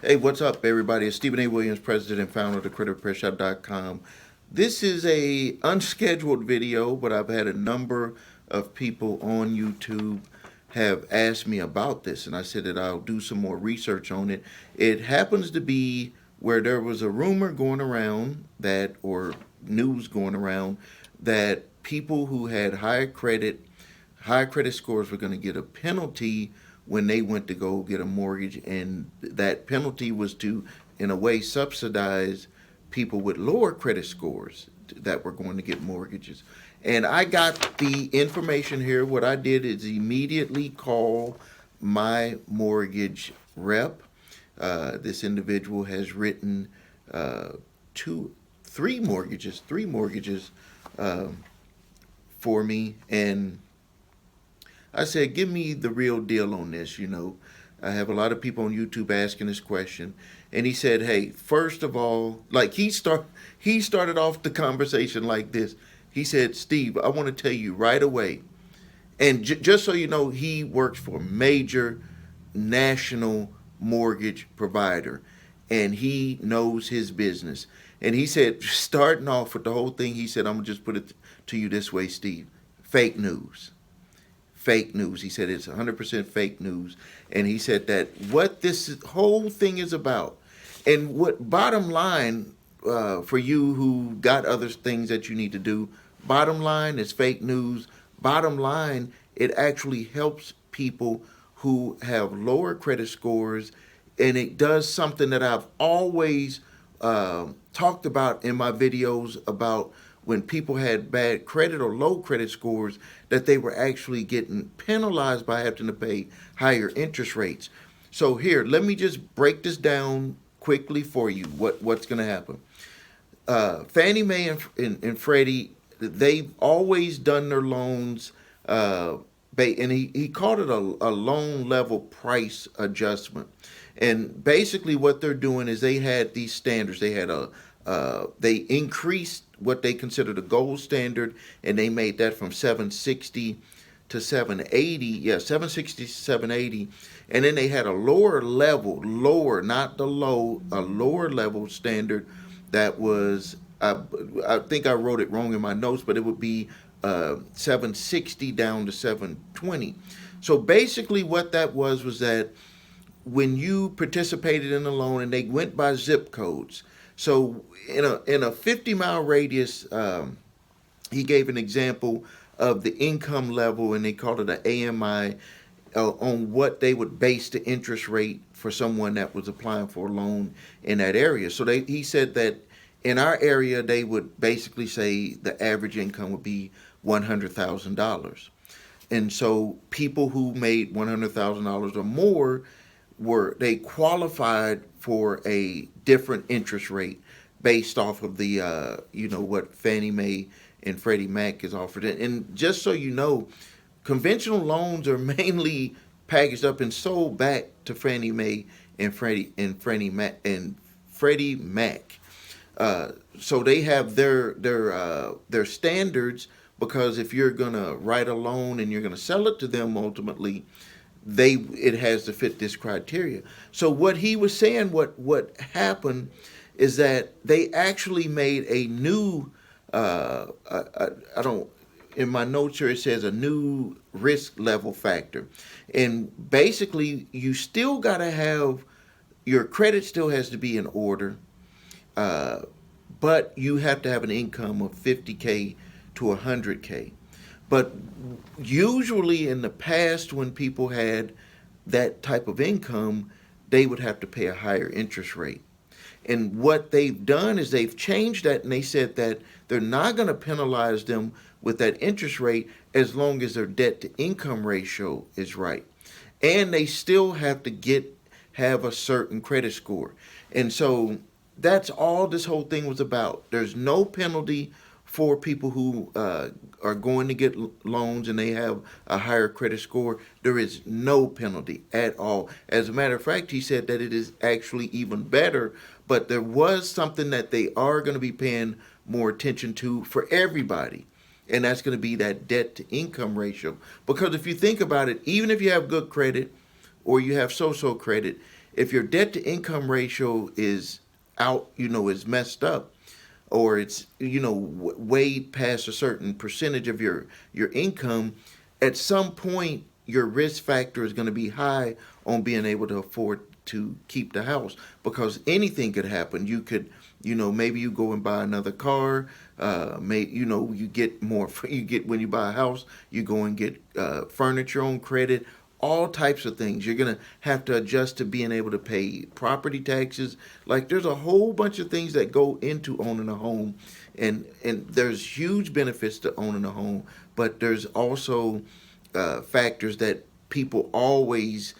Hey, what's up, everybody? It's Stephen A. Williams, president and founder of thecreditpressshop.com. This is a unscheduled video, but I've had a number of people on YouTube have asked me about this, and I said that I'll do some more research on it. It happens to be where there was a rumor going around that, or news going around, that people who had high credit scores were going to get a penalty when they went to go get a mortgage, and that penalty was to, in a way, subsidize people with lower credit scores that were going to get mortgages. And I got the information here. What I did is immediately call my mortgage rep. This individual has written uh, three mortgages uh, for me, and I said, give me the real deal on this. I have a lot of people on YouTube asking this question. And he said, hey, first of all, like he started off the conversation like this. He said, Steve, I want to tell you right away. And just so you know, he works for a major national mortgage provider, and he knows his business. And he said, starting off with the whole thing, he said, I'm going to just put it to you this way, Steve. Fake news. Fake news. He said it's 100% fake news. And he said that what this whole thing is about, and what bottom line, for you who got other things that you need to do, bottom line is fake news. Bottom line, it actually helps people who have lower credit scores, and it does something that I've always talked about in my videos about when people had bad credit or low credit scores, that they were actually getting penalized by having to pay higher interest rates. So here, let me just break this down quickly for you, what's going to happen. Fannie Mae and Freddie, they've always done their loans, and he called it a loan level price adjustment. And basically what they're doing is they had these standards. They increased what they consider the gold standard, and they made that from 760 to 780. Yeah, 760 to 780. And then they had a lower, not the low, a lower level standard that was, I think I wrote it wrong in my notes, but it would be 760 down to 720. So basically what that was that when you participated in a loan, and they went by zip codes. So in a 50-mile radius, he gave an example of the income level, and they called it an AMI, on what they would base the interest rate for someone that was applying for a loan in that area. So he said that in our area, they would basically say the average income would be $100,000. And so people who made $100,000 or more they qualified for a different interest rate based off of the what Fannie Mae and Freddie Mac is offered. And just so you know, conventional loans are mainly packaged up and sold back to Fannie Mae and Freddie Mac. So they have their standards, because if you're gonna write a loan and you're gonna sell it to them ultimately, it has to fit this criteria. So what he was saying, what happened is that they actually made a new I don't, in my notes here it says a new risk level factor. And basically you still got to have, your credit still has to be in order, but you have to have an income of 50K to 100K. But usually in the past, when people had that type of income, they would have to pay a higher interest rate. And what they've done is they've changed that, and they said that they're not going to penalize them with that interest rate as long as their debt to income ratio is right. And they still have to have a certain credit score. And so that's all this whole thing was about. There's no penalty for people who are going to get loans and they have a higher credit score. There is no penalty at all. As a matter of fact, he said that it is actually even better, but there was something that they are going to be paying more attention to for everybody, and that's going to be that debt to income ratio. Because if you think about it, even if you have good credit or you have so-so credit, if your debt to income ratio is out, is messed up, or it's way past a certain percentage of your income, at some point your risk factor is going to be high on being able to afford to keep the house, because anything could happen. You could, maybe you go and buy another car. You get more. You get, when you buy a house, you go and get furniture on credit. All types of things. You're gonna have to adjust to being able to pay property taxes. Like, there's a whole bunch of things that go into owning a home, and there's huge benefits to owning a home, but there's also factors that people always,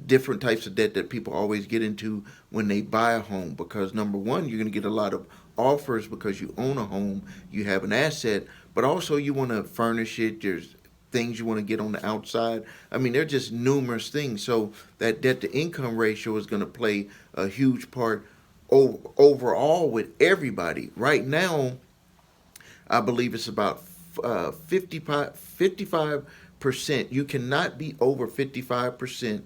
different types of debt that people always get into when they buy a home. Because number one, you're going to get a lot of offers because you own a home, you have an asset, but also you want to furnish it. There's things you want to get on the outside. I mean, there are just numerous things. So that debt to income ratio is going to play a huge part overall with everybody. Right now, I believe it's about 55%. You cannot be over 55%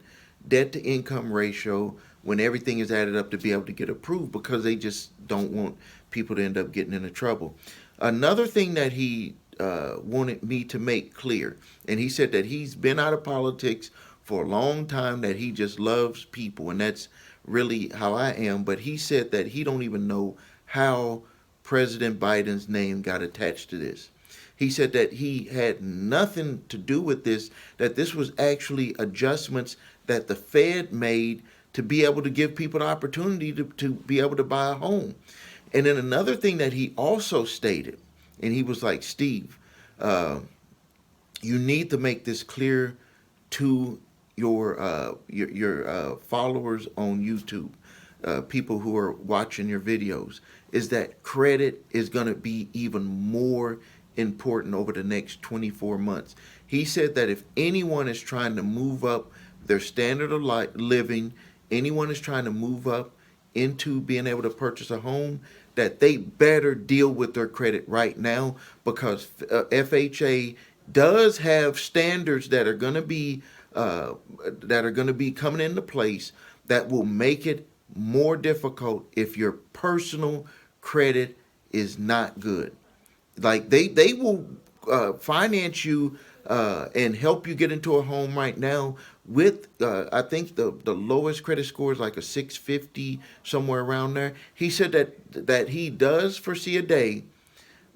debt to income ratio when everything is added up to be able to get approved, because they just don't want people to end up getting into trouble. Another thing that he wanted me to make clear, and he said that he's been out of politics for a long time, that he just loves people, and that's really how I am. But he said that he don't even know how President Biden's name got attached to this. He said that he had nothing to do with this, that this was actually adjustments that the Fed made to be able to give people the opportunity to be able to buy a home. And then another thing that he also stated, and he was like, Steve, you need to make this clear to your followers on YouTube, people who are watching your videos, is that credit is going to be even more important over the next 24 months. He said that if anyone is trying to move up their standard of living, anyone is trying to move up into being able to purchase a home, that they better deal with their credit right now, because FHA does have standards that are going to be coming into place that will make it more difficult if your personal credit is not good. Like, they will finance you and help you get into a home right now with I think the lowest credit score is like a 650, somewhere around there. He said that he does foresee a day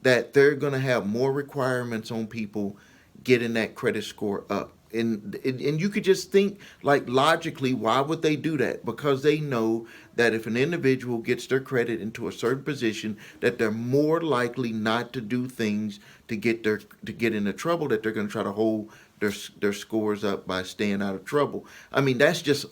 that they're going to have more requirements on people getting that credit score up. And you could just think, like, logically, why would they do that? Because they know that if an individual gets their credit into a certain position, that they're more likely not to do things to get into trouble, that they're going to try to hold their scores up by staying out of trouble. I mean, that's just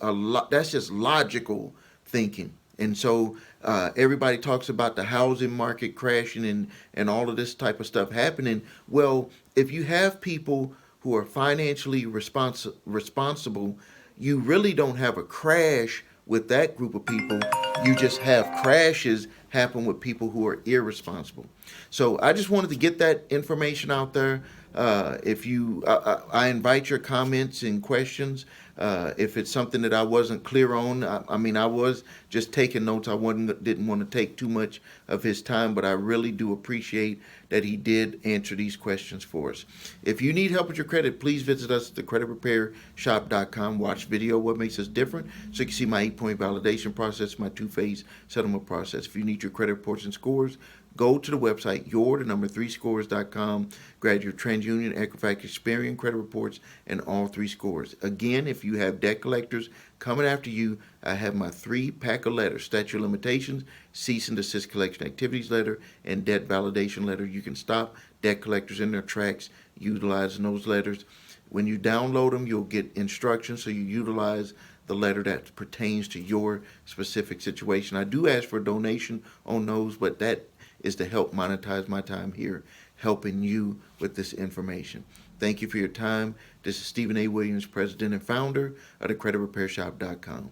that's just logical thinking. And so everybody talks about the housing market crashing and all of this type of stuff happening. Well, if you have people who are financially responsible, you really don't have a crash with that group of people. You just have crashes happen with people who are irresponsible. So I just wanted to get that information out there. If you, I invite your comments and questions. If it's something that I wasn't clear on, I mean, I was just taking notes. I didn't want to take too much of his time, but I really do appreciate that he did answer these questions for us. If you need help with your credit, please visit us at thecreditrepairshop.com. Watch video, What Makes Us Different, so you can see my 8-point validation process, my 2-phase settlement process. If you need your credit reports and scores, go to the website, your3scores.com, grab your TransUnion, Equifax, Experian credit reports, and all 3 scores. Again, if you have debt collectors coming after you, I have my 3-pack of letters: statute of limitations, cease and desist collection activities letter, and debt validation letter. You can stop debt collectors in their tracks utilizing those letters. When you download them, you'll get instructions, so you utilize the letter that pertains to your specific situation. I do ask for a donation on those, but that is to help monetize my time here, helping you with this information. Thank you for your time. This is Stephen A. Williams, President and Founder of thecreditrepairshop.com.